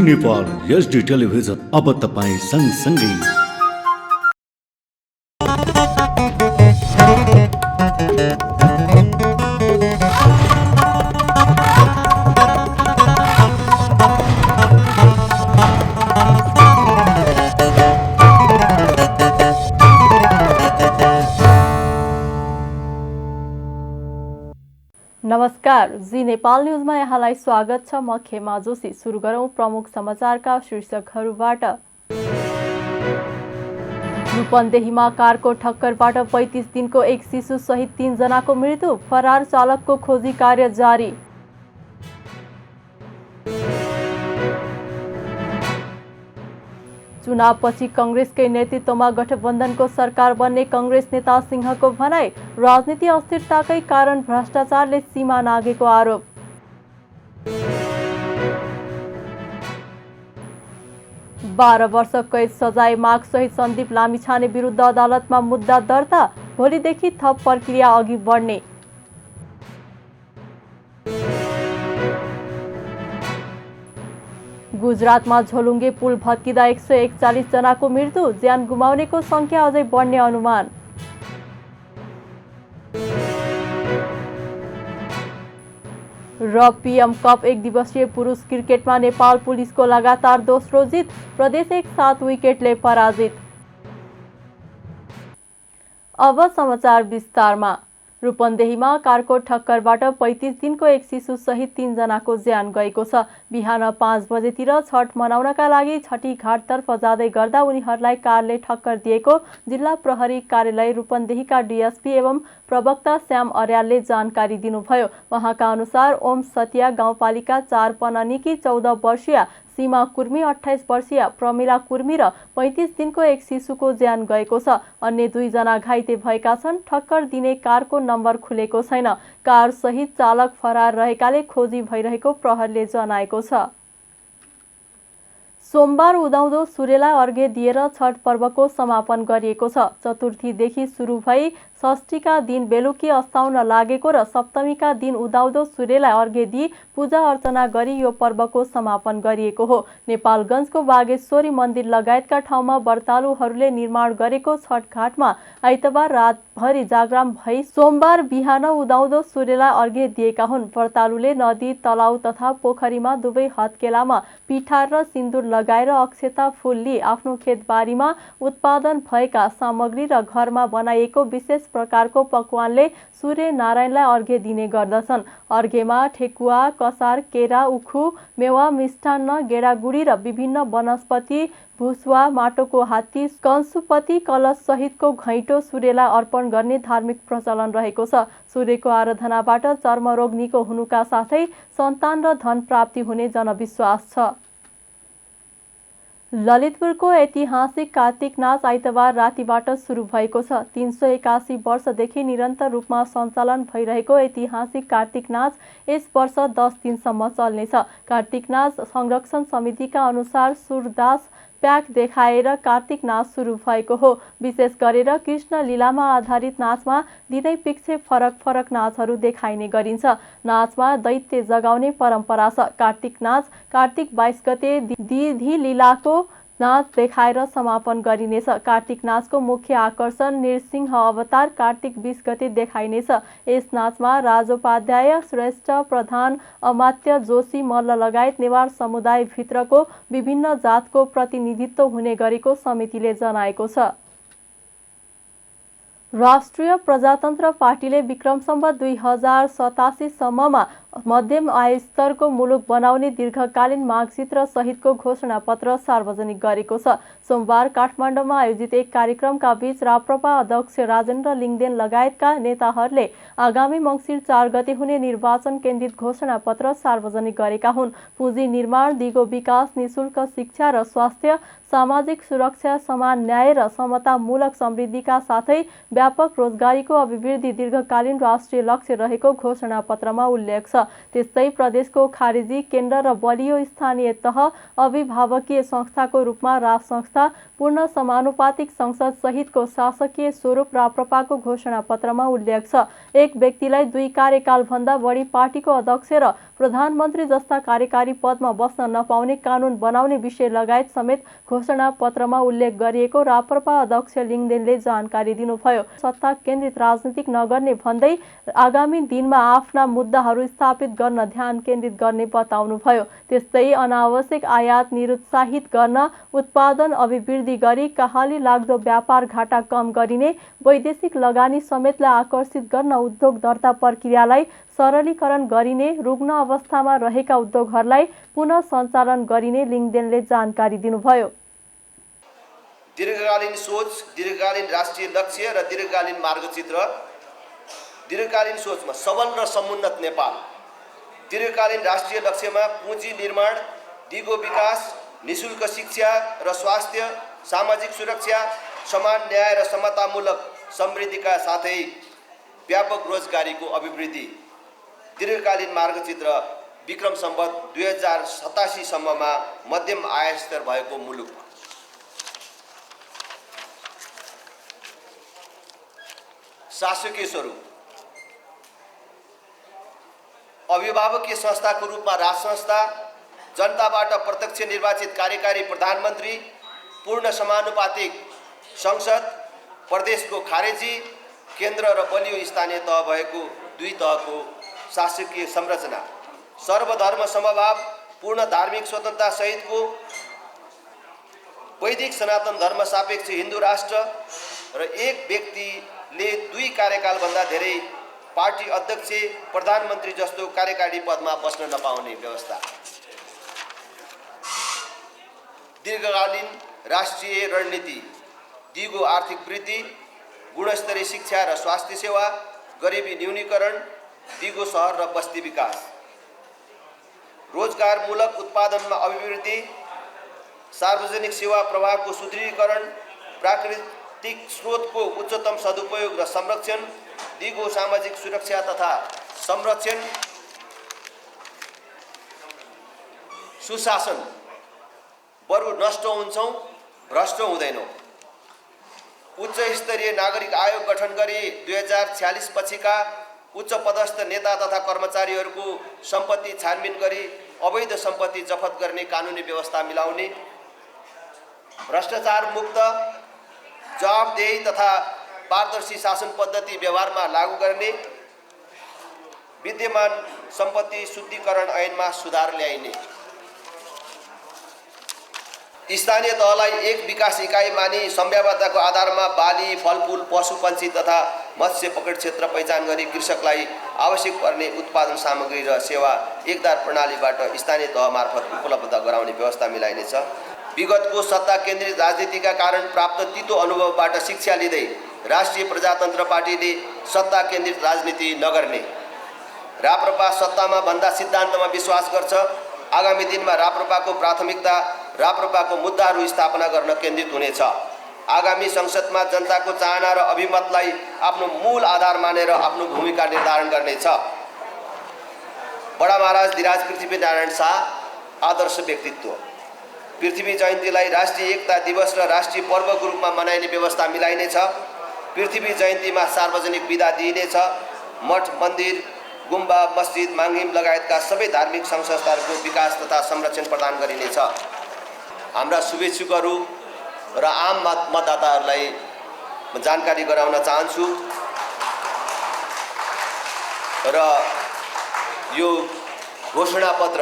जी Nepal HD television अब तपाईँ सँगसँगै। नमस्कार, जी नेपाल न्युजमा यहाँलाई स्वागत छ। म खेमा जोशी। सुरु गरौं प्रमुख समाचारका शीर्षकहरूबाट। रूपन्देहीमा कारको ठक्करबाट 35 दिनको एक शिशु सहित 3 जनाको मृत्यु। फरार चालकको खोजी कार्य जारी। चुनावपछि कांग्रेसकै नेतृत्वमा गठबन्धनको सरकार बन्ने कांग्रेस नेता सिंहको भनाई। राजनीति अस्थिरताकै कारण भ्रष्टाचारले सीमा नाघेको आरोप। बाह्र वर्ष कैद सजाय माग सहित सन्दीप लामिछाने विरुद्ध अदालतमा मुद्दा दर्ता। भोलिदेखि थप प्रक्रिया अघि बढ्ने। गुजरातमा झोलुङ्गे पुल भत्किँदा 141 जनाको मृत्यु। ज्यान गुमाउनेको संख्या अझै बढ्ने अनुमान। र पीएम कप 1 दिवसीय पुरुष क्रिकेटमा नेपाल पुलिसको लगातार दोस्रो जित। प्रदेश 1 7 विकेटले पराजित। अब समाचार विस्तारमा। रूपन्देहीमा कारको ठक्करबाट 35 दिनको एक शिशु सहित 3 जनाको ज्यान गएको छ। बिहान 5 बजेतिर छठ मनाउनका लागि छठी घाटतर्फ जाँदै गर्दा उनीहरूलाई कारले ठक्कर दिएको जिल्ला प्रहरी कार्यालय रूपन्देहीका डीएसपी एवं प्रवक्ता श्याम अर्यालले जानकारी दिनुभयो। उहाँका अनुसार ओम सतिया गाउँपालिका 4 पननीकी 14 वर्षीय सीमा कुर्मी, 28 वर्षीय प्रमिला कुर्मी र 35 दिनको एक शिशुको ज्यान गएको छ। अन्य 2 जना घाइते भएका छन्। ठक्कर दिने कारको नम्बर खुलेको छैन। कार सहित चालक फरार रहेकाले खोजी भइरहेको प्रहरीले जनाएको छ। सोमबार उदाउँदो सूर्यलाई अर्घ्य दिएर छठ पर्वको समापन गरिएको छ। चतुर्थीदेखि सुरु भई षष्ठीका दिन बेलुकी अस्ताउन लागेको र सप्तमीका दिन उदाउँदो सूर्यलाई अर्घ्य दिई पूजा अर्चना गरी यो पर्वको समापन गरिएको हो। नेपालगञ्जको बागेश्वरी मन्दिर लगायतका ठाउँमा व्रतालुहरूले निर्माण गरेको छठ घाटमा आइतबार रातभरि जागराम भई सोमबार बिहान उदाउँदो सूर्यलाई अर्घ्य दिएका हुन्। व्रतालुले नदी, तलाउ तथा पोखरीमा दुवै हत्केलामा पिठार र सिन्दुर लगाएर अक्षता फूल लिई आफ्नो खेतबारीमा उत्पादन भएका सामग्री र घरमा बनाइएको विशेष प्रकारको पकवानले सूर्य नारायणलाई अर्घ्य दिने गर्दछन्। अर्घ्यमा ठेकुवा, कसार, केरा, उखु, मेवा, मिष्टान्न, गेडागुडी र विभिन्न वनस्पति, भुसुवा, माटोको हात्ती, कंसुपति, कलश सहितको घैँटो सूर्यलाई अर्पण गर्ने धार्मिक प्रचलन रहेको छ। सूर्यको आराधनाबाट चर्मरोग निको हुनुका साथै सन्तान र धन प्राप्ति हुने जनविश्वास छ। ललितपुरको ऐतिहासिक कार्तिक नाच आइतबार रातिबाट सुरु भएको छ। 381 वर्षदेखि निरन्तर रूपमा सञ्चालन भइरहेको ऐतिहासिक कार्तिक नाच यस वर्ष 10 दिनसम्म चल्नेछ। कार्तिक नाच संरक्षण समितिका अनुसार सूरदास प्याक देखाएर कार्तिक नाच सुरु भएको हो। विशेष गरेर कृष्ण लीलामा आधारित नाचमा दिनै पिच्छे फरक फरक नाचहरू देखाइने गरिन्छ। नाचमा दैत्य जगाउने परम्परा छ। कार्तिक नाच कार्तिक 22 गते दिधी लीलाको नाच देखाएर समापन गरिनेछ। कार्तिक नाचको मुख्य आकर्षण नृसिंह अवतार कार्तिक 20 गते देखाइनेछ। यस नाचमा राजोपाध्याय, श्रेष्ठ, प्रधान, अमात्य, जोशी, मल्ल लगायत नेवार समुदायभित्रको विभिन्न जातको प्रतिनिधित्व हुने गरेको समितिले जनाएको छ। राष्ट्रिय प्रजातन्त्र पार्टीले विक्रम सम्वत 2087 सम्ममा मध्यम आय स्तरको मुलुक बनाउने दीर्घकालीन मागचित्र सहितको घोषणापत्र सार्वजनिक गरेको छ। सोमबार काठमाडौँमा आयोजित एक कार्यक्रमका बीच राप्रपा अध्यक्ष राजेन्द्र लिङदेन लगायतका नेताहरूले आगामी मङ्सिर 4 गते हुने निर्वाचन केन्द्रित घोषणापत्र सार्वजनिक गरेका हुन्। पुँजी निर्माण, दिगो विकास, निशुल्क शिक्षा र स्वास्थ्य, सामाजिक सुरक्षा, समान न्याय र समतामूलक समृद्धिका साथै व्यापक रोजगारीको अभिवृद्धि दीर्घकालीन राष्ट्रिय लक्ष्य रहेको घोषणापत्रमा उल्लेख छ। त्यस्तै प्रदेशको खारेजी केन्द्र र बलियो स्थानीय तह अभिभावकीय संस्थाको रूपमा राज संस्था पूर्ण समानुपातिक संसद सहितको शासकीय स्वरूप राप्रपाको घोषणा पत्रमा उल्लेख छ। एक व्यक्तिलाई 2 कार्यकालभन्दा बढी पार्टीको अध्यक्ष र प्रधानमन्त्री जस्ता कार्यकारी पदमा बस्न नपाउने कानून बनाउने विषय लगायत समेत घोषणा पत्रमा उल्लेख गरिएको राप्रपा अध्यक्ष लिङदेनले जानकारी दिनुभयो। सत्ता केन्द्रित राजनीतिक नगर्ने भन्दै आगामी दिनमा आफ्ना मुद्दाहरू स्थापित गर्न ध्यान केन्द्रित गर्ने बताउनुभयो। त्यस्तै अनावश्यक आयात निरुत्साहित गर्न, उत्पादन अभिवृद्धि गरी कहाली लाग्दो व्यापार घाटा कम गरिने, वैदेशिक लगानी समेतलाई आकर्षित गर्न उद्योग दर्ता प्रक्रियालाई सरलीकरण गरिने, रुग्ण अवस्थामा रहेका उद्योगहरूलाई पुनः सञ्चालन गरिने लिङदेनले जानकारी दिनुभयो। दीर्घकालीन सोच, दीर्घकालीन राष्ट्रिय लक्ष्य र दीर्घकालीन मार्गचित्र। दीर्घकालीन सोचमा सबल र समुन्नत नेपाल, दीर्घकालीन राष्ट्रिय लक्ष्यमा पुँजी निर्माण, दिगो विकास, निशुल्क शिक्षा र स्वास्थ्य, सामाजिक सुरक्षा, समान न्याय र समतामूलक समृद्धिका साथै व्यापक रोजगारीको अभिवृद्धि। दीर्घकालीन मार्गचित्र विक्रम सम्वत 2087 सम्ममा मध्यम आय स्तर भएको मुलुक। शासकीय स्वरूप। अभिभावकीय संस्थाको रूपमा राज संस्था, जनताबाट प्रत्यक्ष निर्वाचित कार्यकारी प्रधानमन्त्री, पूर्ण समानुपातिक संसद, प्रदेशको खारेजी केन्द्र र बलियो स्थानीय तह भएको 2 तहको शासकीय संरचना, सर्वधर्म समभाव, पूर्ण धार्मिक स्वतन्त्रता सहितको वैदिक सनातन धर्म सापेक्ष हिन्दू राष्ट्र र एक व्यक्तिले 2 कार्यकालभन्दा धेरै पार्टी अध्यक्ष, प्रधानमन्त्री जस्तो कार्यकारी पदमा बस्न नपाउने व्यवस्था। दीर्घकालीन राष्ट्रिय रणनीति, दिगो आर्थिक वृद्धि, गुणस्तरीय शिक्षा र स्वास्थ्य सेवा, गरिबी न्यूनीकरण, दिगो सहर र बस्ती विकास, रोजगारमूलक उत्पादनमा अभिवृद्धि, सार्वजनिक सेवा प्रवाहको सुदृढीकरण, प्राकृतिक स्रोतको उच्चतम सदुपयोग र संरक्षण, दिगो सामाजिक सुरक्षा तथा संरक्षण, सुशासन, बरु नष्ट हुन्छौँ भ्रष्ट हुँदैनौँ। उच्च स्तरीय नागरिक आयोग गठन गरी 2046 पछिका उच्च पदस्थ नेता तथा कर्मचारीहरूको सम्पत्ति छानबिन गरी अवैध सम्पत्ति जफत गर्ने कानुनी व्यवस्था मिलाउने, भ्रष्टाचार मुक्त, जवाबदेही तथा पारदर्शी शासन पद्धति व्यवहारमा लागू गर्ने, विद्यमान सम्पत्ति शुद्धिकरण ऐनमा सुधार ल्याइने, स्थानीय तहलाई एक विकास इकाइ मानी सम्भाव्यताको आधारमा बाली, फलफुल, पशुपन्छी तथा मत्स्य पकड क्षेत्र पहिचान गरी कृषकलाई आवश्यक पर्ने उत्पादन सामग्री र सेवा एकदार प्रणालीबाट स्थानीय तह मार्फत उपलब्ध गराउने व्यवस्था मिलाइनेछ। विगतको सत्ता केन्द्रित राजनीतिका कारण प्राप्त तितो अनुभवबाट शिक्षा लिँदै राष्ट्रिय प्रजातन्त्र पार्टीले सत्ता केन्द्रित राजनीति नगर्ने, राप्रपा सत्तामा भन्दा सिद्धान्तमा विश्वास गर्छ। आगामी दिनमा राप्रपाको प्राथमिकता राप्रपाको मुद्दाहरू स्थापना गर्न केन्द्रित हुनेछ। आगामी संसदमा जनताको चाहना र अभिमतलाई आफ्नो मूल आधार मानेर आफ्नो भूमिका निर्धारण गर्नेछ। बडा महाराज धिराज पृथ्वीनारायण शाह आदर्श व्यक्तित्व। पृथ्वी जयन्तीलाई राष्ट्रिय एकता दिवस र राष्ट्रिय पर्वको रूपमा मनाइने व्यवस्था मिलाइनेछ। पृथ्वी जयन्तीमा सार्वजनिक बिदा दिइनेछ। मठ, मन्दिर, गुम्बा, मस्जिद, माङ्गिम लगायतका सबै धार्मिक सङ्घ संस्थाहरूको विकास तथा संरक्षण प्रदान गरिनेछ। हाम्रा शुभेच्छुकहरू र आम मतदाताहरूलाई म जानकारी गराउन चाहन्छु र यो घोषणापत्र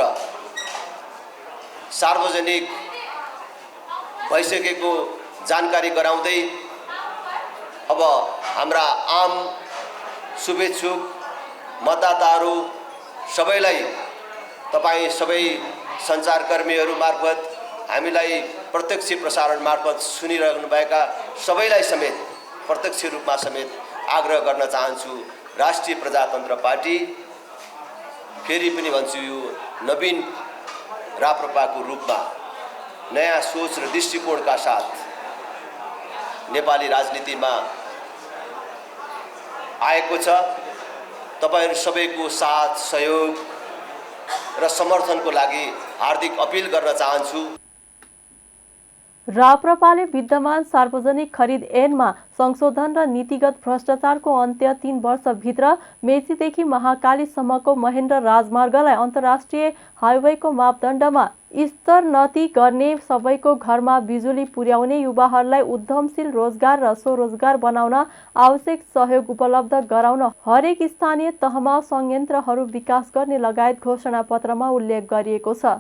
सार्वजनिक भइसकेको जानकारी गराउँदै अब हाम्रा आम शुभेच्छुक मतदाताहरू सबैलाई तपाईँ सबै सञ्चारकर्मीहरू मार्फत हामीलाई प्रत्यक्ष प्रसारण मार्फत सुनिरहनुभएका सबैलाई समेत प्रत्यक्ष रूपमा समेत आग्रह गर्न चाहन्छु। राष्ट्रिय प्रजातन्त्र पार्टी, फेरि पनि भन्छु, यो नवीन राप्रपाको रूपमा नयाँ सोच र दृष्टिकोणका साथ नेपाली राजनीतिमा आएको छ तपाईहरु सबैको साथ सहयोग र समर्थनको लागि हार्दिक अपील गर्न चाहन्छु। राप्रपाले विद्यमान सार्वजनिक खरिद ऐनमा संशोधन र नीतिगत भ्रष्टाचारको अन्त्य 3 वर्षभित्र मेचीदेखि महाकालीसम्मको महेन्द्र राजमार्गलाई अन्तर्राष्ट्रिय हाइवेको मापदण्डमा स्तरोन्नति गर्ने, सबैको घरमा बिजुली पुर्याउने, युवाहरूलाई उद्यमशील रोजगार र स्वरोजगार बनाउन आवश्यक सहयोग उपलब्ध गराउन, हरेक स्थानीय तहमा संयन्त्रहरू विकास गर्ने लगायत घोषणापत्रमा उल्लेख गरिएको छ।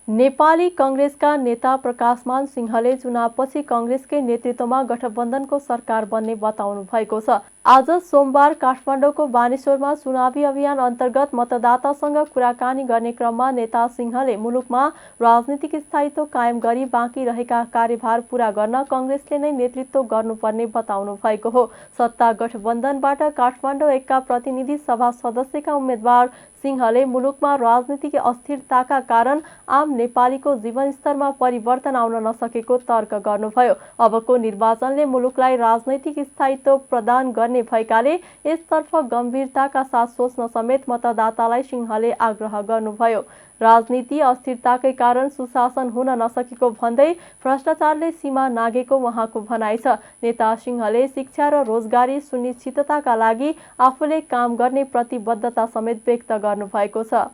नेपाली कांग्रेसका नेता प्रकाशमान सिंहले चुनावपछि कांग्रेसकै नेतृत्वमा गठबन्धनको सरकार बन्ने बताउनु भएको छ। आज सोमबार काठमाडौँको बानेश्वरमा चुनावी अभियान अन्तर्गत मतदातासँग कुराकानी गर्ने क्रममा नेता सिंहले मुलुकमा राजनीतिक स्थायित्व कायम गरी बाँकी रहेका कार्यभार पूरा गर्न कांग्रेसले नै नेतृत्व गर्नुपर्ने बताउनु भएको हो। सत्ता गठबन्धनबाट काठमाडौँ 1 का प्रतिनिधि सभा सदस्यका उम्मेद्वार सिंहले मुलुकमा राजनीतिक अस्थिरताका कारण आम नेपालीको जीवनस्तरमा परिवर्तन आउन नसकेको तर्क गर्नुभयो। अबको निर्वाचनले मुलुकलाई राजनैतिक स्थायित्व प्रदान गर्ने भएकाले यसतर्फ गम्भीरताका साथ सोच्न समेत मतदातालाई सिंहले आग्रह गर्नुभयो। राजनीति अस्थिरताकै कारण सुशासन हुन नसकेको भन्दै भ्रष्टाचारले सीमा नागेको उहाँको भनाइ छ। नेता सिंहले शिक्षा र रोजगारी सुनिश्चितताका लागि आफूले काम गर्ने प्रतिबद्धता समेत व्यक्त गर्नुभएको छ।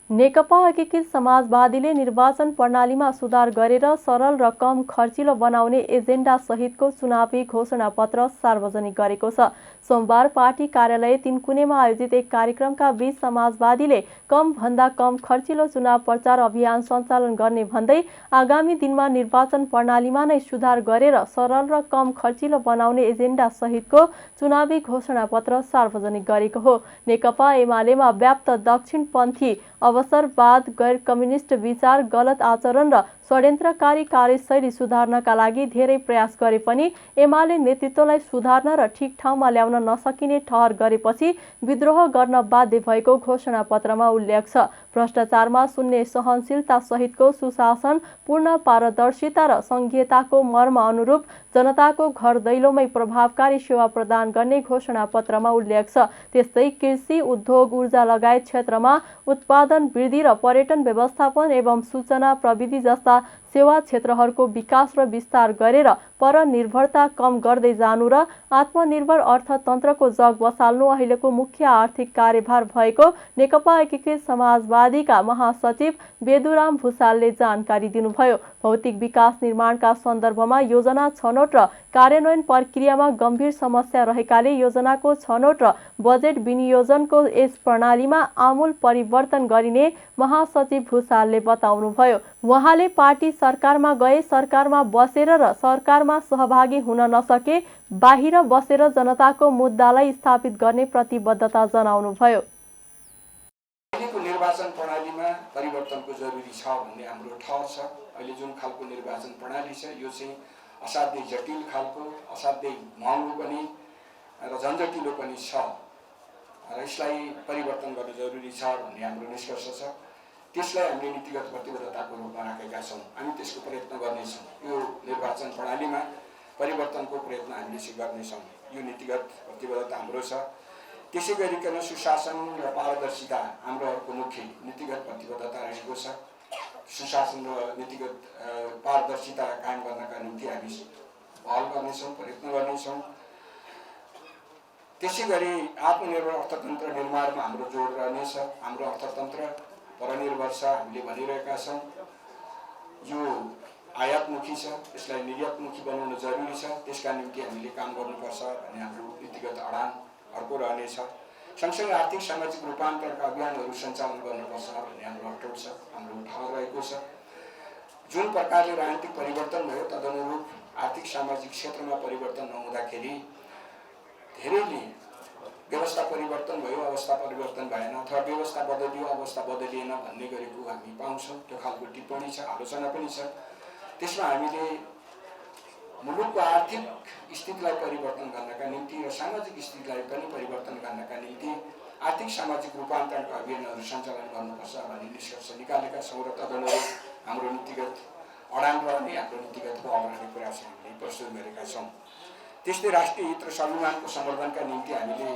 नेकपा एकीकृत समाजवादीले निर्वाचन प्रणालीमा सुधार गरेर सरल र कम खर्चिलो बनाउने एजेन्डा सहितको चुनावी घोषणापत्र सार्वजनिक गरेको छ। सोमबार पार्टी कार्यालय तीनकुनेमा आयोजित एक कार्यक्रमका बीच समाजवादीले कम भन्दा कम खर्चिलो चुनाव प्रचार अभियान सञ्चालन गर्ने भन्दै आगामी दिनमा निर्वाचन प्रणालीमा नै सुधार गरेर सरल र कम खर्चिलो बनाउने एजेन्डा सहितको चुनावी घोषणापत्र सार्वजनिक गरेको हो। नेकपा एमालेमा व्याप्त दक्षिणपन्थी अवसरवाद, गैर कम्युनिस्ट विचार, गलत आचरण र षड्यन्त्रकारी कार्यशैली सुधार्नका लागि धेरै प्रयास गरे पनि एमाले नेतृत्वलाई सुधार्न र ठिक ठाउँमा ल्याउन नसकिने ठहर गरेपछि विद्रोह गर्न बाध्य भएको घोषणापत्रमा उल्लेख छ। भ्रष्टाचारमा शून्य सहनशीलता सहितको सुशासन, पूर्ण पारदर्शिता र संघीयताको मर्म अनुरूप जनताको घर दैलोमै प्रभावकारी सेवा प्रदान गर्ने घोषणापत्रमा उल्लेख छ। त्यस्तै कृषि, उद्योग, ऊर्जा लगायत क्षेत्रमा उत्पादन वृद्धि र पर्यटन व्यवस्थापन एवं सूचना प्रविधि जस्ता सेवा क्षेत्रहरूको विकास र विस्तार गरेर परनिर्भरता कम गर्दै जानु र आत्मनिर्भर अर्थतन्त्रको जग बसाल्नु अहिलेको मुख्य आर्थिक कार्यभार भएको नेकपा एकीकृत समाजवादीका महासचिव बेदुराम भुसालले जानकारी दिनुभयो। भौतिक विकास निर्माणका सन्दर्भमा योजना छनौट र कार्यान्वयन प्रक्रियामा गम्भीर समस्या रहेकाले योजनाको छनौट र बजेट विनियोजनको यस प्रणालीमा आमूल परिवर्तन गरिने महासचिव भुसालले बताउनुभयो। उहाँले पार्टी सरकारमा गए, सरकारमा बसेर र सरकारमा सहभागी हुन नसके बाहिर बसेर जनताको मुद्दालाई स्थापित गर्ने प्रतिबद्धता जनाउनुभयो। निर्वाचन प्रणालीमा परिवर्तनको जरुरी छ भन्ने हाम्रो ठहर छ। अहिले जुन खालको निर्वाचन प्रणाली छ यो चाहिँ असाध्यै जटिल खालको, असाध्यै महँगो पनि र झन्झटिलो पनि छ र यसलाई परिवर्तन गर्न जरुरी छ भन्ने हाम्रो निष्कर्ष छ। त्यसलाई हामीले नीतिगत प्रतिबद्धताको रूपमा राखेका छौँ। हामी त्यसको प्रयत्न गर्नेछौँ। यो निर्वाचन प्रणालीमा परिवर्तनको प्रयत्न हामीले गर्नेछौँ। यो नीतिगत प्रतिबद्धता हाम्रो छ। त्यसै गरिकन सुशासन र पारदर्शिता हाम्रो अर्को मुख्य नीतिगत प्रतिबद्धता रहेको छ। सुशासन र नीतिगत पारदर्शिता कायम गर्नका निम्ति हामी पहल गर्नेछौँ, प्रयत्न गर्नेछौँ। त्यसै गरी आत्मनिर्भर अर्थतन्त्र निर्माणमा हाम्रो जोड रहनेछ। हाम्रो अर्थतन्त्र परनिर्भर छ, हामीले भनिरहेका छौँ। यो आयातमुखी छ, यसलाई निर्यातमुखी बनाउन जरुरी छ। त्यसका निम्ति हामीले काम गर्नुपर्छ भन्ने हाम्रो नीतिगत अडान अर्को रहनेछ। सँगसँगै आर्थिक सामाजिक रूपान्तरणका अभियानहरू सञ्चालन गर्नुपर्छ भन्ने हाम्रो अटोट छ, हाम्रो ठाउँ रहेको छ। जुन प्रकारले राजनीतिक परिवर्तन भयो तदनुरूप आर्थिक सामाजिक क्षेत्रमा परिवर्तन नहुँदाखेरि धेरैले व्यवस्था परिवर्तन भयो, अवस्था परिवर्तन भएन, अथवा व्यवस्था बदलियो, अवस्था बदलिएन भन्ने गरेको हामी पाउँछौँ। त्यो खालको टिप्पणी छ, आलोचना पनि छ। त्यसमा हामीले मुलुकको आर्थिक स्थितिलाई परिवर्तन गर्नका निम्ति र सामाजिक स्थितिलाई पनि परिवर्तन गर्नका निम्ति आर्थिक सामाजिक रूपान्तरणका अभियानहरू सञ्चालन गर्नुपर्छ भन्ने निष्कर्ष निकालेका छौँ र तदनुरूप हाम्रो नीतिगत अडान रहने, हाम्रो नीतिगत पहल गर्ने कुरा चाहिँ हामीले प्रस्तुत गरेका छौँ। त्यस्तै राष्ट्रिय हित र स्वाभिमानको सम्वर्धनका निम्ति हामीले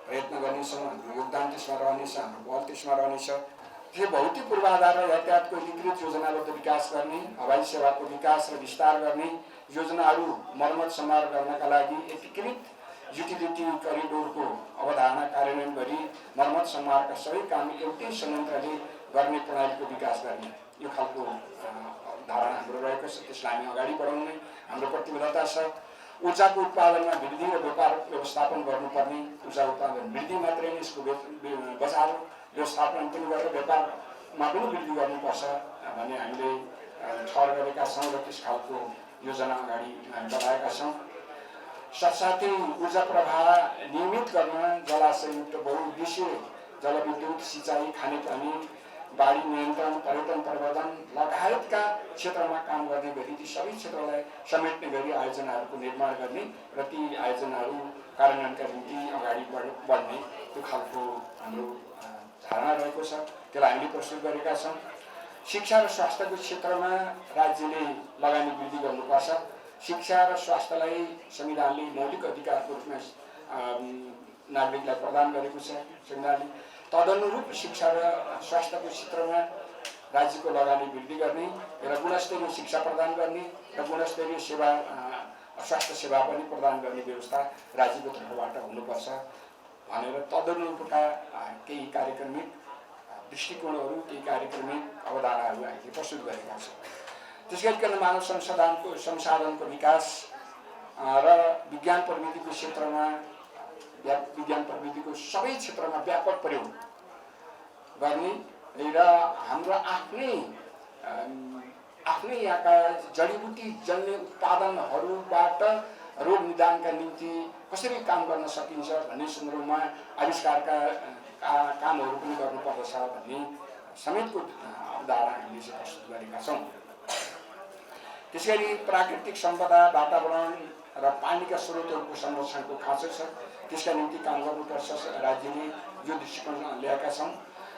प्रयत्न गर्नेछौँ। हाम्रो योगदान त्यसमा रहनेछ, हाम्रो बल त्यसमा रहनेछ। त्यसै भौतिक पूर्वाधार र यातायातको एकीकृत योजनाबद्ध विकास गर्ने, हवाई सेवाको विकास र विस्तार गर्ने योजनाहरू मर्मत सम्हार गर्नका लागि एकीकृत युटिलिटी करिडोरको अवधारणा कार्यान्वयन गरी मर्मत सम्हारका सबै काम एउटै संयन्त्रले गर्ने प्रणालीको विकास गर्ने यो खालको धारणा हाम्रो रहेको छ। त्यसलाई हामी अगाडि बढाउने हाम्रो प्रतिबद्धता छ। ऊर्जाको उत्पादनमा वृद्धि र व्यापार व्यवस्थापन गर्नुपर्ने, ऊर्जा उत्पादन वृद्धि मात्रै नै यसको बजार व्यवस्थापन पनि गरेर व्यापारमा पनि वृद्धि गर्नुपर्छ भन्ने हामीले ठहर गरेका छौँ र त्यस खालको योजना अगाडि बढाएका छौँ। साथसाथै ऊर्जा प्रवाह नियमित गर्न जलाशययुक्त बहुउद्देश्य जलविद्युत, सिँचाइ, खानेपानी, बाढी नियन्त्रण, पर्यटन प्रबन्धन लगायतका क्षेत्रमा काम गर्ने गरी ती सबै क्षेत्रलाई समेट्ने गरी आयोजनाहरूको निर्माण गर्ने र ती आयोजनाहरू कार्यान्वयनका निम्ति अगाडि बढ्ने त्यो खालको हाम्रो धारणा रहेको छ। त्यसलाई हामीले प्रस्तुत गरेका छौँ। शिक्षा र स्वास्थ्यको क्षेत्रमा राज्यले लगानी वृद्धि गर्नुपर्छ। शिक्षा र स्वास्थ्यलाई संविधानले मौलिक अधिकारको रूपमा नागरिकलाई प्रदान गरेको छ संविधानले। तदनुरूप शिक्षा र स्वास्थ्यको क्षेत्रमा राज्यको लगानी वृद्धि गर्ने र गुणस्तरीय शिक्षा प्रदान गर्ने र गुणस्तरीय सेवा स्वास्थ्य सेवा पनि प्रदान गर्ने व्यवस्था राज्यको तर्फबाट हुनुपर्छ भनेर तदनुरूपका केही कार्यक्रमिक दृष्टिकोणहरू, केही कार्यक्रमिक अवधारणाहरू हामीले प्रस्तुत गरेका छौँ। त्यसैगरी मानव संसाधनको विकास र विज्ञान प्रविधिको क्षेत्रमा विज्ञान प्रविधिको सबै क्षेत्रमा व्यापक प्रयोग गर्ने र हाम्रो आफ्नै यहाँका जडीबुटी जन्य उत्पादनहरूबाट रोग निदानका निम्ति कसरी काम गर्न सकिन्छ भन्ने सन्दर्भमा आविष्कारका कामहरू पनि गर्नुपर्दछ भन्ने समेतको अवधारणा हामीले प्रस्तुत गरेका छौँ। त्यसैगरी प्राकृतिक सम्पदा, वातावरण र पानीका स्रोतहरूको संरक्षणको खाँचो छ। त्यसका निम्ति काम गर्नुपर्छ। राज्यले यो दृष्टिकोण ल्याएका छौँ।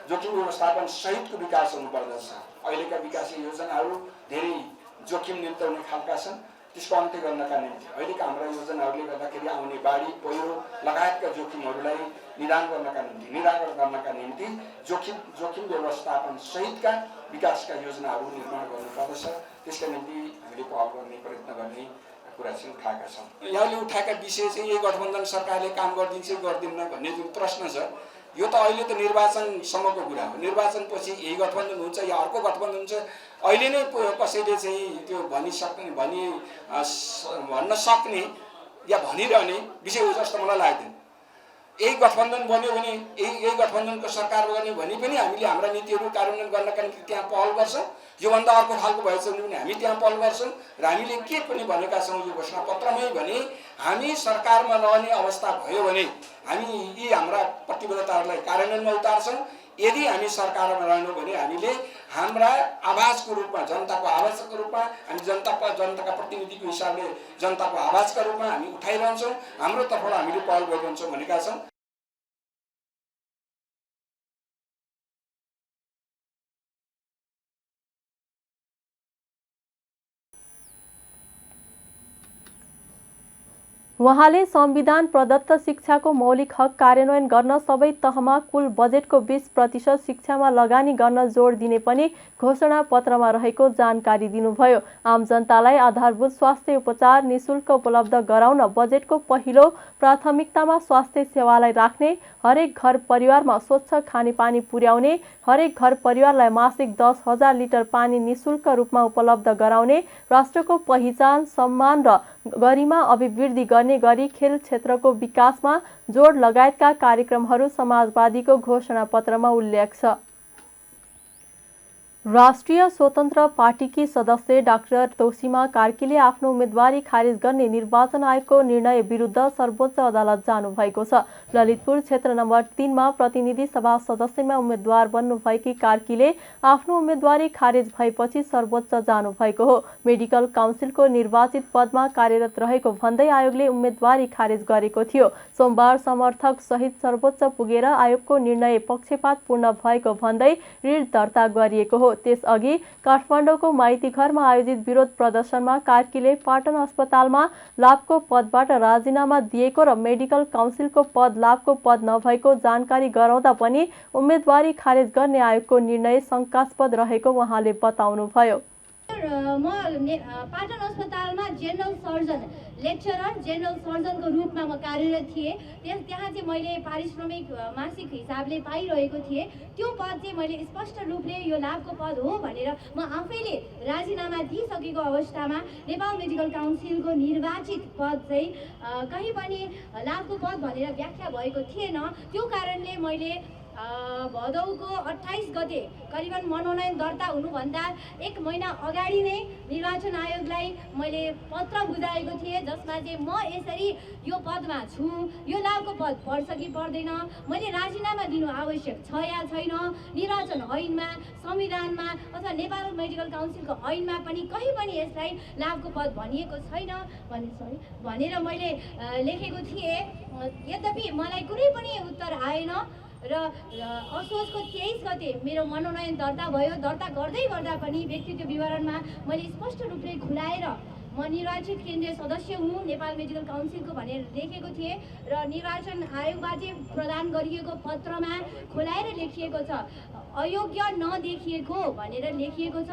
जोखिम व्यवस्थापन सहितको विकास हुनुपर्दछ। अहिलेका विकास योजनाहरू धेरै जोखिम निम्त्याउने खालका छन्। त्यसको अन्त्य गर्नका निम्ति अहिलेका हाम्रा योजनाहरूले गर्दाखेरि आउने बाढी, पहिरो लगायतका जोखिमहरूलाई निराकरण गर्नका निम्ति जोखिम व्यवस्थापन सहितका विकासका योजनाहरू निर्माण गर्नुपर्दछ। त्यसका निम्ति हामीले पहल गर्ने, प्रयत्न गर्ने कुरा चाहिँ उठाएका छौँ। यहाँले उठाएका विषय चाहिँ यही गठबन्धन सरकारले काम गरिदिन्छ गर्दिन्न भन्ने जुन प्रश्न छ, यो त अहिले त निर्वाचनसम्मको कुरा हो। निर्वाचनपछि यही गठबन्धन हुन्छ या अर्को गठबन्धन हुन्छ, अहिले नै कसैले चाहिँ त्यो भन्न सक्ने या भनिरहने विषय हो जस्तो मलाई लाग्दैन। यही गठबन्धन बन्यो भने यही गठबन्धनको सरकार बन्यो भने पनि हामीले हाम्रा नीतिहरू कार्यान्वयन गर्नका निम्ति त्यहाँ पहल गर्छौँ। योभन्दा अर्को खालको भएछ भने पनि हामी त्यहाँ पहल गर्छौँ र हामीले के पनि भनेका छौँ यो घोषणापत्रमै भने हामी सरकारमा रहने अवस्था भयो भने हामी यी हाम्रा प्रतिबद्धताहरूलाई कार्यान्वयनमा उतार्छौँ। यदि हामी सरकारमा रहनु भने हामीले हाम्रा आवाजको रूपमा, जनताको आवाजको रूपमा हामी जनताका प्रतिनिधिको हिसाबले जनताको आवाजका रूपमा हामी उठाइरहन्छौँ। हाम्रो तर्फबाट हामीले पहल गरिरहन्छौँ भनेका छौँ। उहाँले संविधान प्रदत्त शिक्षाको मौलिक हक कार्यान्वयन गर्न सबै तहमा कुल बजेटको 20% शिक्षामा लगानी गर्न जोड दिने पनि घोषणा पत्रमा रहेको जानकारी दिनुभयो। आम जनतालाई आधारभूत स्वास्थ्य उपचार निशुल्क उपलब्ध गराउन बजेटको पहिलो प्राथमिकतामा स्वास्थ्य सेवालाई राख्ने, हरेक घर परिवारमा स्वच्छ खानेपानी पुर्याउने, हरेक घर परिवारलाई मासिक 10,000 लिटर पानी निशुल्क रूपमा उपलब्ध गराउने, राष्ट्रको पहिचान, सम्मान र गरिमा अभिवृद्धि गर्ने गरी खेल क्षेत्रको विकासमा जोड लगायतका कार्यक्रमहरू समाजवादीको घोषणापत्रमा उल्लेख छ। राष्ट्रिय स्वतन्त्र पार्टीकी सदस्य डाक्टर तोसीमा कार्कीले आफ्नो उम्मेदवारी खारेज गर्ने निर्वाचन आयोगको निर्णय विरुद्ध सर्वोच्च अदालत जानुभएको छ। ललितपुर क्षेत्र नम्बर 3 मा प्रतिनिधि सभा सदस्यमा उम्मेद्वार बन्नुभएकी कार्कीले आफ्नो उम्मेदवारी खारेज भएपछि सर्वोच्च जानुभएको हो। मेडिकल काउन्सिलको निर्वाचित पदमा कार्यरत रहेको भन्दै आयोगले उम्मेदवारी खारेज गरेको थियो। सोमबार समर्थक सहित सर्वोच्च पुगेर आयोगको निर्णय पक्षपातपूर्ण भएको भन्दै रिट दर्ता गरिएको हो। हो। त्यसअघि काठमाडौँको माइतीघरमा आयोजित विरोध प्रदर्शनमा कार्कीले पाटन अस्पतालमा लाभको पदबाट राजीनामा दिएको र मेडिकल काउन्सिलको पद लाभको पद नभएको जानकारी गराउँदा पनि उम्मेदवारी खारेज गर्ने आयोगको निर्णय शङ्कास्पद रहेको उहाँले बताउनुभयो। म पाटन अस्पतालमा जेनरल सर्जन लेक्चरर जेनरल सर्जनको रूपमा म कार्यरत थिएँ। त्यहाँ चाहिँ मैले पारिश्रमिक मासिक हिसाबले पाइरहेको थिएँ। त्यो पद चाहिँ मैले स्पष्ट रूपले यो लाभको पद हो भनेर म आफैले राजीनामा दिइसकेको अवस्थामा नेपाल मेडिकल काउन्सिलको निर्वाचित पद चाहिँ कहीँ पनि लाभको पद भनेर व्याख्या भएको थिएन। त्यो कारणले मैले भदौको 28 गते करिबन मनोनयन दर्ता हुनुभन्दा 1 महिना अगाडि नै निर्वाचन आयोगलाई मैले पत्र बुझाएको थिएँ, जसमा चाहिँ म यसरी यो पदमा छु, यो लाभको पद पर्छ कि पर्दैन, मैले राजीनामा दिनु आवश्यक छ या छैन, निर्वाचन ऐनमा, संविधानमा अथवा नेपाल मेडिकल काउन्सिलको ऐनमा पनि कहीँ पनि यसलाई लाभको पद भनिएको छैन भनेर मैले लेखेको थिएँ। यद्यपि मलाई कुनै पनि उत्तर आएन र असोजको 23 गते मेरो मनोनयन दर्ता भयो। दर्ता गर्दै गर्दा पनि व्यक्तित्व विवरणमा मैले स्पष्ट रूपले खुलाएर म निर्वाचित केन्द्रीय सदस्य हुँ नेपाल मेडिकल काउन्सिलको भनेर लेखेको थिएँ र निर्वाचन आयोगबाट प्रदान गरिएको पत्रमा खुलाएर लेखिएको छ अयोग्य नदेखिएको भनेर लेखिएको छ।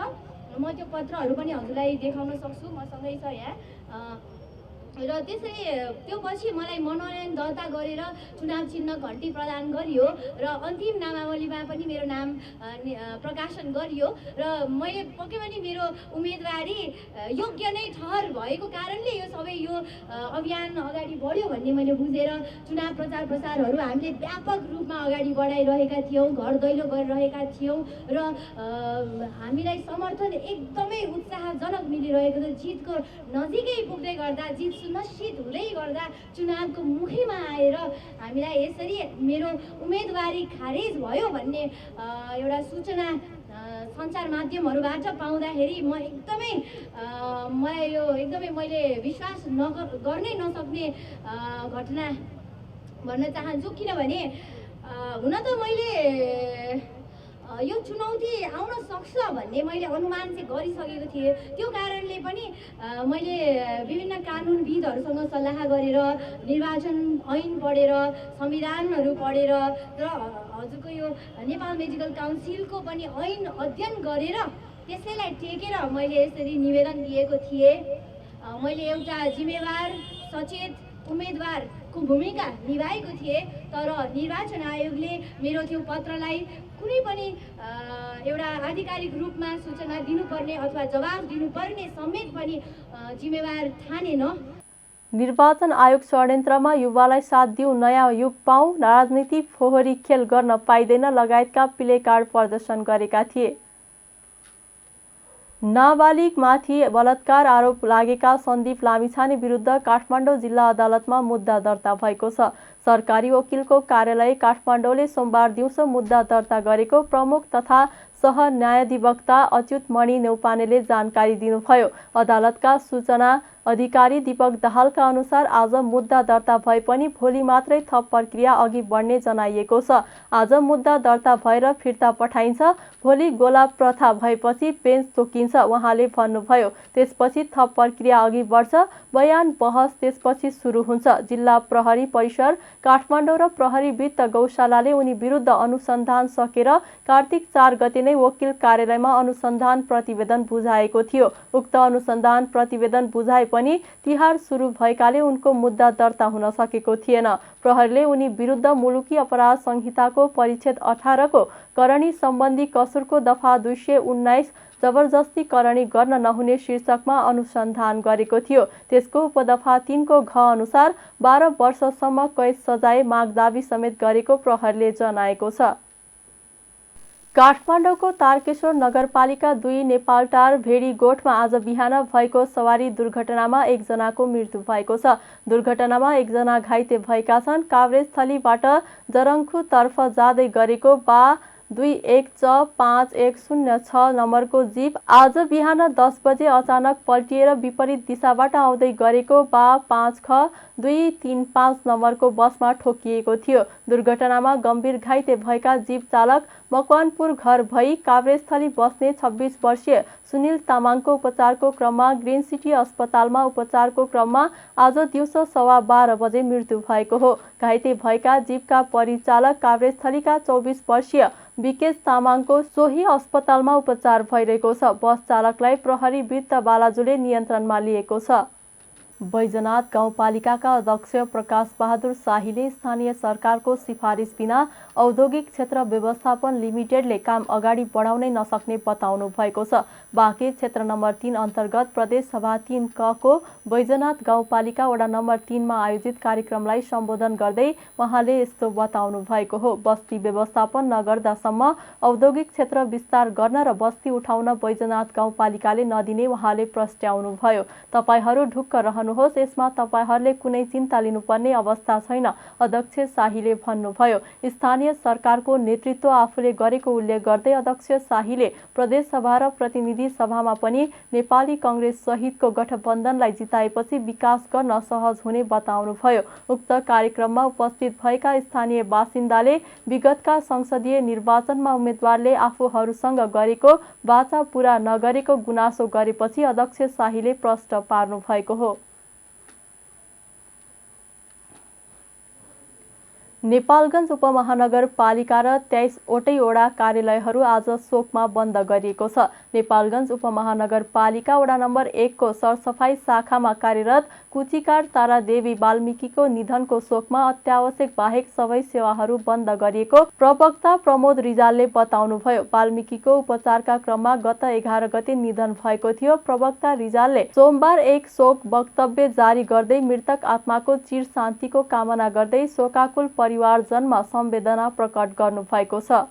म त्यो पत्रहरू पनि हजुरलाई देखाउन सक्छु, मसँगै छ यहाँ। र त्यसरी त्यो पछि मलाई मनोनयन दर्ता गरेर चुनाव चिन्ह घन्टी प्रदान गरियो र अन्तिम नामावलीमा पनि मेरो नाम प्रकाशन गरियो र मैले पक्कै पनि मेरो उम्मेदवारी योग्य नै ठहर भएको कारणले यो सबै यो अभियान अगाडि बढ्यो भन्ने मैले बुझेर चुनाव प्रचार प्रसारहरू हामीले व्यापक रूपमा अगाडि बढाइरहेका थियौँ, घर दैलो गरिरहेका थियौँ र हामीलाई समर्थन एकदमै उत्साहजनक मिलिरहेको थियो। जितको नजिकै पुग्दै गर्दा जित सुनिश्चित हुँदै गर्दा चुनावको मुखीमा आएर हामीलाई यसरी मेरो उम्मेदवारी खारेज भयो भन्ने एउटा सूचना सञ्चार माध्यमहरूबाट पाउँदाखेरि म एकदमै मलाई यो एकदमै मैले विश्वास गर्नै नसक्ने घटना भन्न चाहन्छु। किनभने हुन त मैले यो चुनौती आउन सक्छ भन्ने मैले अनुमान चाहिँ गरिसकेको थिएँ। त्यो कारणले पनि मैले विभिन्न कानुनविदहरूसँग सल्लाह गरेर निर्वाचन ऐन पढेर संविधानहरू पढेर र हजुरको यो नेपाल मेडिकल काउन्सिलको पनि ऐन अध्ययन गरेर त्यसैलाई टेकेर मैले यसरी निवेदन दिएको थिएँ। मैले एउटा जिम्मेवार सचेत उम्मेदवारको भूमिका निभाएको थिएँ, तर निर्वाचन आयोगले मेरो त्यो पत्रलाई कुनै पनि एउटा आधिकारिक रूपमा सूचना दिनुपर्ने अथवा जवाब दिनुपर्ने समेत पनि जिम्मेवार ठानेन। निर्वाचन आयोग षड्यन्त्रमा युवालाई साथ दिऊ, नयाँ युग पाऊ, राजनीति फोहोरी खेल गर्न पाइँदैन लगायतका प्ले कार्ड प्रदर्शन गरेका थिए। नाबालिगमाथि बलात्कार आरोप लागेका सन्दीप लामिछाने विरुद्ध काठमाडौँ जिल्ला अदालतमा मुद्दा दर्ता भएको छ। सरकारी वकिलको कार्यालय काठमाडौँले सोमबार दिउँसो मुद्दा दर्ता गरेको प्रमुख तथा सह न्यायाधिवक्ता अच्युत मणि नेउपानेले जानकारी दिनुभयो। अदालतका सूचना अधिकारी दीपक दाहालका अनुसार आज मुद्दा दर्ता भए पनि भोलि मात्रै थप प्रक्रिया अघि बढ्ने जनाइएको छ। आज मुद्दा दर्ता भएर फिर्ता पठाइन्छ, भोलि गोला प्रथा भएपछि बेन्च तोकिन्छ उहाँले भन्नुभयो। त्यसपछि थप प्रक्रिया अघि बढ्छ, बयान बहस त्यसपछि सुरु हुन्छ। जिल्ला प्रहरी परिसर काठमाडौँ र प्रहरी वित्त गौशालाले उनी विरुद्ध अनुसन्धान सकेर कार्तिक 4 गते नै वकिल कार्यालयमा अनुसन्धान प्रतिवेदन बुझाएको थियो। उक्त अनुसन्धान प्रतिवेदन बुझाए पनि तिहार सुरु भएकाले उनको मुद्दा दर्ता हुन सकेको थिएन। प्रहरीले उनी विरुद्ध मुलुकी अपराध संहिताको परिच्छेद 18 को करणी सम्बन्धी कसुरको दफा 219 जबरजस्ती करणी गर्न नहुने शीर्षकमा अनुसन्धान गरेको थियो। त्यसको उपदफा 3 को घ अनुसार 12 वर्षसम्म कैद सजाय मागदाबी समेत गरेको प्रहरीले जनाएको छ। काठमाडौँको तारकेश्वर नगरपालिका 2 नेपालटार भेडीगोठमा आज बिहान भएको सवारी दुर्घटनामा 1 जनाको मृत्यु भएको छ। दुर्घटनामा 1 जना घाइते भएका छन्। काभ्रेस्थलीबाट जरङ्खुतर्फ जाँदै गरेको 21Ch5106 नम्बरको जीप आज बिहान 10 बजे अचानक पल्टिएर विपरीत दिशाबाट आउँदै गरेको बा 5ख235 नम्बरको बसमा ठोकिएको थियो। दुर्घटनामा गम्भीर घाइते भएका जीप चालक मकवानपुर घर भई काभ्रेस्थली बस्ने 26 वर्षीय सुनिल तामाङको उपचारको क्रममा ग्रिन सिटी अस्पतालमा उपचारको क्रममा आज दिउँसो 12:15 बजे मृत्यु भएको हो। घाइते भएका जीपका परिचालक काभ्रेस्थलीका 24 वर्षीय विकेश तामाङको सोही अस्पतालमा उपचार भइरहेको छ। बस चालकलाई प्रहरी वृत्त बालाजुले नियन्त्रणमा लिएको छ। बैजनाथ गाउँपालिकाका अध्यक्ष प्रकाश बहादुर शाहीले स्थानीय सरकारको सिफारिस बिना औद्योगिक क्षेत्र व्यवस्थापन लिमिटेडले काम अगाडि बढाउनै नसक्ने बताउनु भएको छ। बाँके क्षेत्र नम्बर 3 अन्तर्गत प्रदेश सभा 3 क को बैजनाथ गाउँपालिका वडा नम्बर 3 मा आयोजित कार्यक्रमलाई सम्बोधन गर्दै उहाँले यस्तो बताउनु भएको हो। बस्ती व्यवस्थापन नगर्दासम्म औद्योगिक क्षेत्र विस्तार गर्न र बस्ती उठाउन बैजनाथ गाउँपालिकाले नदिने उहाँले प्रस्ट्याउनु भयो। तपाईहरू ढुक्क रहनुहोस्, यसमा तपाईहरूले कुनै चिन्ता लिनुपर्ने अवस्था छैन, अध्यक्ष शाहीले भन्नुभयो। स्थानीय सरकारको नेतृत्व आफूले गरेको उल्लेख गर्दै अध्यक्ष शाहीले प्रदेश सभा र प्रतिनिधि सभामा पनि नेपाली कांग्रेस सहितको गठबन्धनलाई जिताएपछि विकास गर्न सहज हुने बताउनुभयो। उक्त कार्यक्रममा उपस्थित भएका स्थानीय बासिन्दाले विगतका संसदीय निर्वाचनमा उम्मेद्वारले आफूहरूसँग गरेको वाचा पूरा नगरेको गुनासो गरेपछि अध्यक्ष शाहीले प्रश्न पार्नु भएको हो। नेपालगञ्ज उपमहानगरपालिका र 23 वटै कार्यालयहरू आज शोकमा बन्द गरिएको छ। नेपालगञ्ज उपमहानगरपालिका वडा नम्बर 1 को सरसफाई शाखामा कार्यरत कुचिकार तारा देवी वाल्मीकिको निधनको शोकमा अत्यावश्यक बाहेक सबै सेवाहरू बन्द गरिएको प्रवक्ता प्रमोद रिजालले बताउनुभयो। वाल्मीकिको उपचारका क्रममा गत 11 गते निधन भएको थियो। प्रवक्ता रिजालले सोमबार एक शोक वक्तव्य जारी गर्दै मृतक आत्माको चिर शान्तिको कामना गर्दै शोकाकुल परिवारजनमा संवेदना प्रकट गर्नुभएको छ।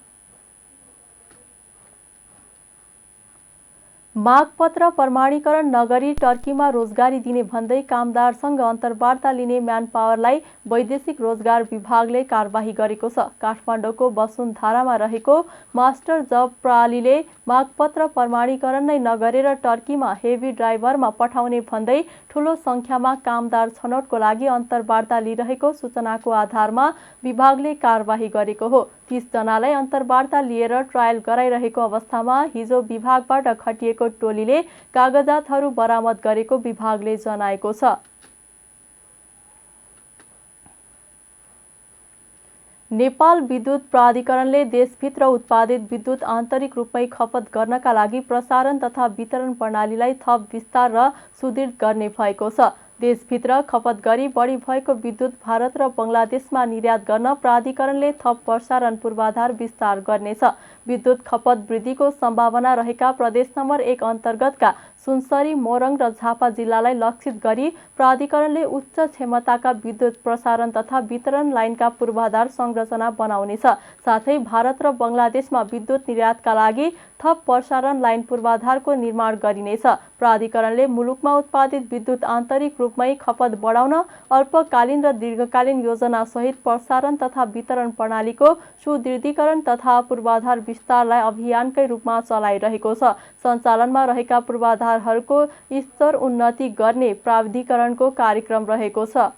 मागपत्र प्रमाणीकरण नगरी टर्कीमा रोजगारी दिने भन्दै कामदारसँग अन्तर्वार्ता लिने म्यानपावरलाई वैदेशिक रोजगार विभागले कारबाही गरेको छ। काठमाडौँको वसुन्धरामा रहेको मास्टर जब प्रणालीले मागपत्र प्रमाणीकरण नै नगरेर टर्कीमा हेभी ड्राइभरमा पठाउने भन्दै ठूलो संख्यामा कामदार छनौटको लागि अन्तर्वार्ता लिइरहेको सूचनाको आधारमा विभागले कारबाही गरेको हो। 30 जनालाई अन्तर्वार्ता लिएर ट्रायल गराइरहेको अवस्थामा हिजो विभागबाट खटिएको टोलीले कागजातहरू बरामद गरेको विभागले जनाएको छ। नेपाल विद्युत प्राधिकरणले देशभित्र उत्पादित विद्युत आन्तरिक रूपमै खपत गर्नका लागि प्रसारण तथा वितरण प्रणालीलाई थप विस्तार र सुदृढ गर्ने भएको छ। देशभित्र खपत गरी बढी भएको विद्युत भारत र बङ्गलादेशमा निर्यात गर्न प्राधिकरणले थप प्रसारण पूर्वाधार विस्तार गर्नेछ। विद्युत खपत वृद्धिको सम्भावना रहेका प्रदेश नम्बर 1 अन्तर्गतका सुनसरी, मोरङ र झापा जिल्लालाई लक्षित गरी प्राधिकरणले उच्च क्षमताका विद्युत प्रसारण तथा वितरण लाइनका पूर्वाधार संरचना बनाउनेछ। साथै भारत र बङ्गलादेशमा विद्युत निर्यातका लागि थप प्रसारण लाइन पूर्वाधारको निर्माण गरिनेछ। प्राधिकरणले मुलुकमा उत्पादित विद्युत आन्तरिक रूपमै खपत बढाउन अल्पकालीन र दीर्घकालीन योजना सहित प्रसारण तथा वितरण प्रणालीको सुदृढीकरण तथा पूर्वाधार विस्तारलाई अभियानकै रूपमा चलाइरहेको छ। सञ्चालनमा रहेका पूर्वाधारहरूको स्तर उन्नति गर्ने प्राधिकरणको कार्यक्रम रहेको छ।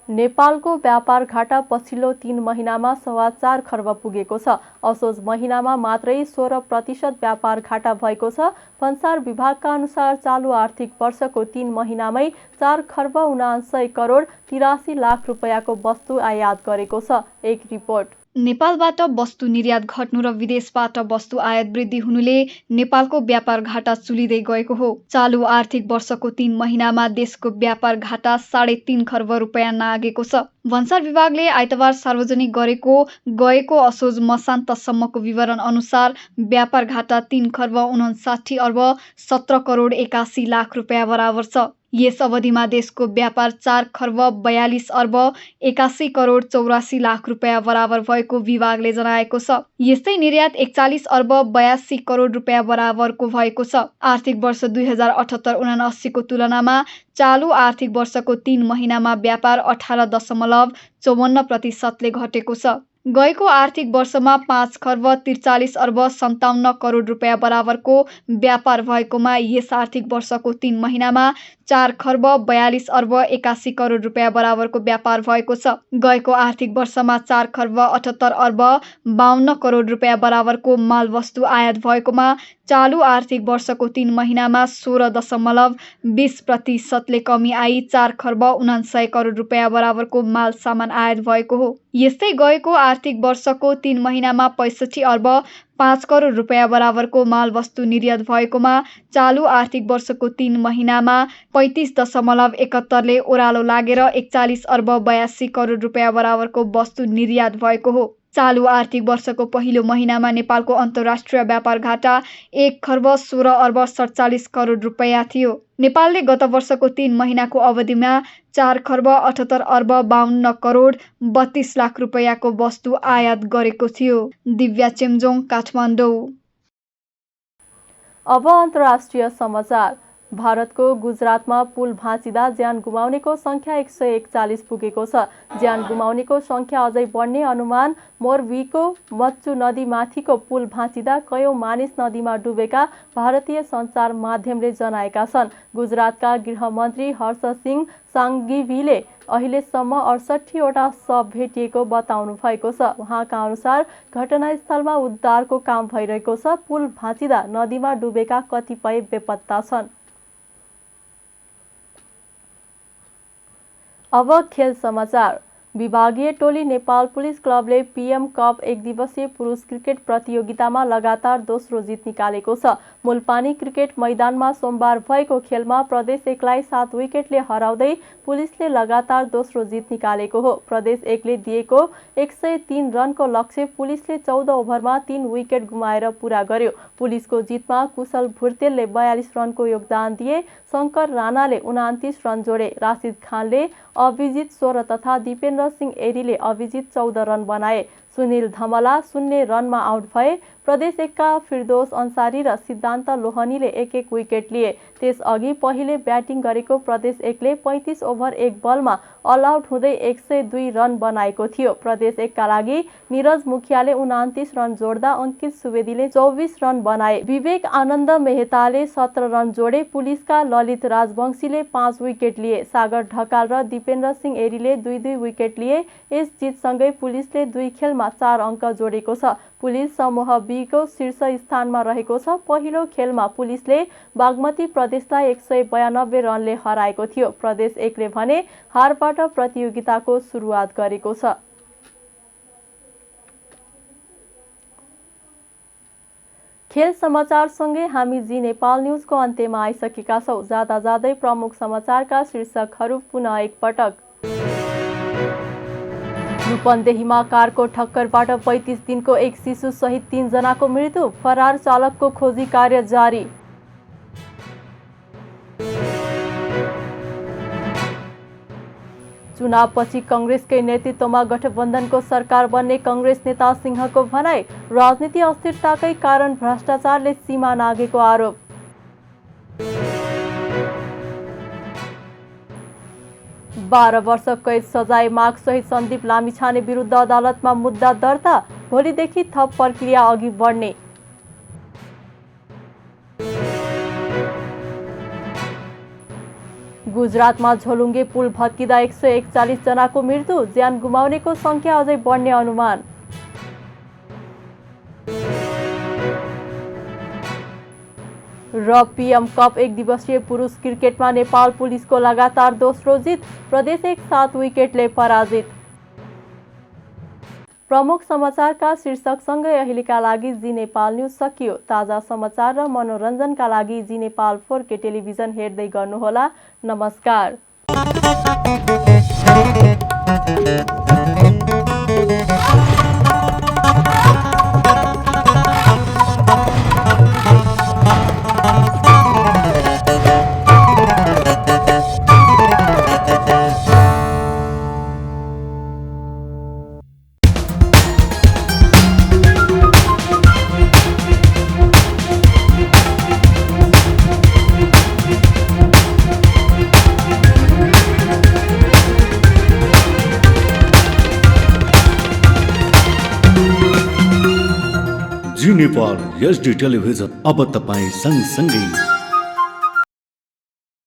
नेपालको व्यापार घाटा पछिल्लो 3 महिनामा 4.25 खर्ब पुगेको छ। असोज महिनामा मात्रै 16% व्यापार घाटा भएको छ। भन्सार विभागका अनुसार चालु आर्थिक वर्षको 3 महिनामै 4 खर्ब 79 करोड 83 लाख रुपैयाँको वस्तु आयात गरेको छ। एक रिपोर्ट। नेपालबाट वस्तु निर्यात घट्नु र विदेशबाट वस्तु आयात वृद्धि हुनुले नेपालको व्यापार घाटा चुलिँदै गएको हो। चालु आर्थिक वर्षको 3 महिनामा देशको व्यापार घाटा 3.5 खर्ब रुपैयाँ नागेको छ। भन्सार विभागले आइतबार सार्वजनिक गएको असोज मसान्तसम्मको विवरण अनुसार व्यापार घाटा 3 खर्ब 59 अर्ब 17 करोड 81 लाख रुपैयाँ बराबर छ। यस अवधिमा देशको व्यापार 4 खर्ब 42 अर्ब 81 करोड 84 लाख रुपियाँ बराबर भएको विभागले जनाएको छ। यस्तै निर्यात 41 अर्ब 82 करोड रुपियाँ बराबरको भएको छ। आर्थिक वर्ष 2078-79 को तुलनामा चालु आर्थिक वर्षको 3 महिनामा व्यापार 18.54% घटेको छ। गएको आर्थिक वर्षमा 5 खर्ब 43 अर्ब 57 करोड रुपियाँ बराबरको व्यापार भएकोमा यस आर्थिक वर्षको 3 महिनामा 4 खर्ब 42 अर्ब 81 करोड रुपियाँ बराबरको व्यापार भएको छ। गएको आर्थिक वर्षमा 4 खर्ब 78 अर्ब 52 करोड रुपियाँ बराबरको माल वस्तु आयात भएकोमा चालु आर्थिक वर्षको 3 महिनामा 16.20% कमी आई 4 खर्ब 99 करोड रुपियाँ बराबरको माल सामान आयात भएको हो। यस्तै गएको आर्थिक वर्षको 3 महिनामा 65 अर्ब 5 करोड रुपियाँ बराबरको माल वस्तु निर्यात भएकोमा चालु आर्थिक वर्षको 3 महिनामा 35.71ले ओह्रालो लागेर 41 अर्ब 82 करोड रुपियाँ बराबरको वस्तु निर्यात भएको हो। चालु आर्थिक वर्षको पहिलो महिनामा नेपालको अन्तर्राष्ट्रिय व्यापार घाटा 1 खर्ब 16 अर्ब 47 करोड रुपियाँ थियो। नेपालले गत वर्षको 3 महिनाको अवधिमा 4 खर्ब 78 अर्ब 52 करोड 32 लाख रुपियाँको वस्तु आयात गरेको थियो। दिव्या चेम्जोङ, काठमाडौँ। अब अन्तर्राष्ट्रिय समाचार। भारतको गुजरातमा पुल भाँचिँदा ज्यान गुमाउनेको संख्या 141 पुगेको छ। ज्यान गुमाउनेको संख्या अझै बढ्ने अनुमान। मोरबीको मच्चु नदीमाथिको पुल भाँचिँदा कयौं मानिस नदीमा डुबेका भारतीय सञ्चार माध्यमले जनाएका छन्। गुजरातका गृहमन्त्री हर्ष सिंह साङ्घीले अहिलेसम्म 68वटा शव भेटिएको बताउनु भएको छ। उहाँका अनुसार घटनास्थलमा उद्धारको काम भइरहेको छ। पुल भाँचिँदा नदीमा डुबेका कतिपय बेपत्ता छन्। अब खेल समाचार। विभागीय टोली नेपाल पुलिस क्लबले पीएम कप 1 दिवसीय पुरुष क्रिकेट प्रतियोगितामा लगातार दोस्रो जित निकालेको छ। मुलपानी क्रिकेट मैदानमा सोमबार भएको खेलमा प्रदेश 1लाई 7 विकेटले हराउँदै पुलिसले लगातार दोस्रो जित निकालेको हो। प्रदेश 1ले दिएको 103 रनको लक्ष्य पुलिसले 14 ओभरमा 3 विकेट गुमाएर पूरा गर्यो। पुलिसको जितमा कुशल भुर्तेलले 42 रनको योगदान दिए। शङ्कर राणाले 29 रन जोडे। राशिद खानले अभिजित 16 तथा दिपेन्द्र सिंह एरीले अभिजित 14 रन बनाए। सुनिल धमला 0 रनमा आउट भए। प्रदेश 1का फिरदोस अन्सारी र सिद्धान्त लोहनीले 1-1 विकेट लिए। त्यसअघि पहिले ब्याटिङ गरेको प्रदेश 1ले 35 ओभर 1 बलमा अल आउट हुँदै 102 रन बनाएको थियो। प्रदेश 1का लागि निरज मुखियाले 29 रन जोड्दा अंकित सुवेदीले 24 रन बनाए। विवेक आनन्द मेहताले 17 रन जोडे। पुलिसका ललित राजवंशीले 5 विकेट लिए। सागर ढकाल र दिपेन्द्र सिंह एरीले 2-2 विकेट लिए। यस जितसँगै पुलिसले 2 खेलमा 4 अङ्क जोडेको छ। पुलिस समूह बी को शीर्ष स्थानमा रहेको छ। पहिलो खेलमा पुलिसले बागमती प्रदेशलाई 192 रनले हराएको थियो। प्रदेश 1ले भने हारबाट प्रतियोगिताको सुरुवात गरेको छ। खेल समाचारसँगै हामी जी नेपाल न्युजको अन्त्यमा आइसकेका छौँ। जाँदा जाँदै प्रमुख समाचारका शीर्षकहरू पुनः एकपटक। रूपन्देहीमा कारको ठक्करबाट 35 दिनको एक शिशु सहित 3 जनाको मृत्यु। फरार चालकको खोजी कार्य जारी। चुनावपछि कांग्रेसकै नेतृत्वमा गठबन्धनको सरकार बन्ने कांग्रेस नेता सिंहको भनाई। राजनीति अस्थिरताकै कारण भ्रष्टाचारले सीमा नाघेको आरोप। बाह्र वर्ष कैद सजाय माग सहित सन्दीप लामिछाने विरुद्ध अदालतमा मुद्दा दर्ता। भोलिदेखि थप प्रक्रिया अघि बढ्ने। गुजरातमा झोलुङ्गे पुल भत्किँदा 141 जनाको मृत्यु। ज्यान गुमाउनेको संख्या अझै बढ्ने अनुमान। र पीएम कप 1 दिवसीय पुरुष क्रिकेटमा नेपाल पुलिसको लगातार दोस्रो जित। प्रदेश 1 7 विकेटले पराजित। प्रमुख समाचारका शीर्षकसँगै अहिलेका लागि जी नेपाल न्युज सकियो। ताजा समाचार र मनोरञ्जनका लागि जी नेपाल 4K टेलिभिजन हेर्दै गर्नुहोला। नमस्कार। नेपाल HD टेलिभिजन अब तपाईँ सँगसँगै